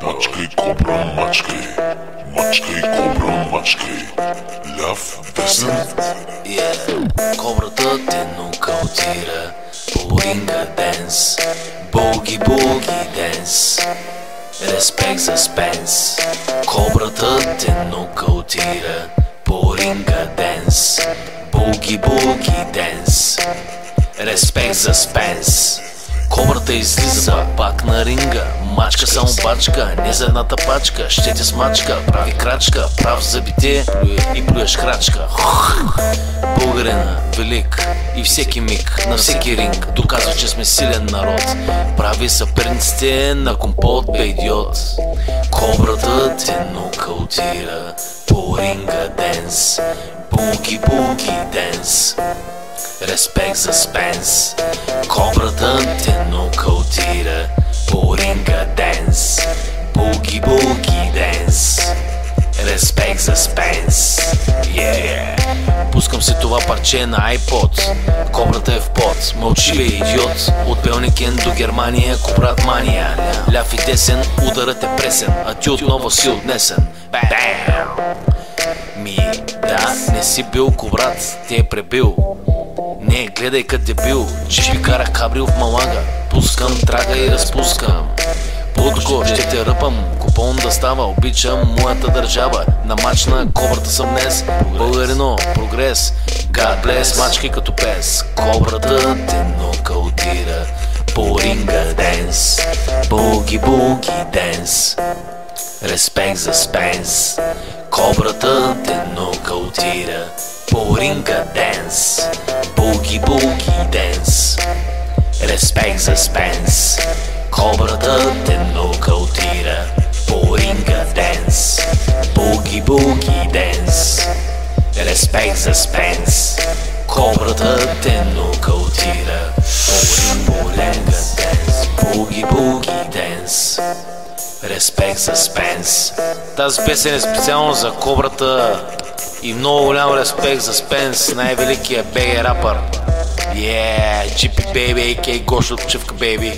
Мачкай, кобра, мачкай. Мачкай, кобра, мачкай. Ляв, десен. Кобрата те нокаутира по ринга денс. Боги, боги денс. Респект за Спенс. Кобрата те нокаутира по ринга денс. Боги, боги денс. Респект за Спенс. Кобрата излиза пак на ринга. Мачка само бачка, не за едната пачка. Ще те смачка, прави крачка, прав зъбите и плюеш крачка. Българина, велик и всеки миг, на всеки ринг доказва, че сме силен народ. Прави съперниците на компот, бе идиот. Кобрата те нокаутира по ринга денс. Буги, буги денс. Респект за Спенс. Кобрата те нокаутира по ринга денс. Буги, буги денс. Респект за Спенс. Пускам си това парче на iPod. Кобрата е в пот. Мълчи бе идиот. От Белникен до Германия, кобрат мания. Ляв и десен, ударът е пресен, а ти отново си отнесен. Да, не си бил кобрат, те е пребил. Не, гледай къде бил. Джипи кара кабрил в Малага. Пускам трага и разпускам. Плутко, ще те ръпам. Купон да става, обичам моята държава. На мач на кобрата съм днес. Българино, прогрес. God bless, мачкай като пес. Кобрата те нокаутира по ринга денс. Буги, буги денс. Респект за Спенс. Кобрата те нокаутира по ринга денс. Буги, буги денс. Респект за Спенс. Кобрата те нокаутира по ринга денс. Буги, буги денс. Респект за Спенс. Кобрата те нокаутира по ринга денс. Буги, буги денс. Респект за Спенс. Тази песен е специално за Кобрата и много голям респект за Спенс, най-великият беге рапър. GP Baby, a.k.a. Гошо Чивка Baby.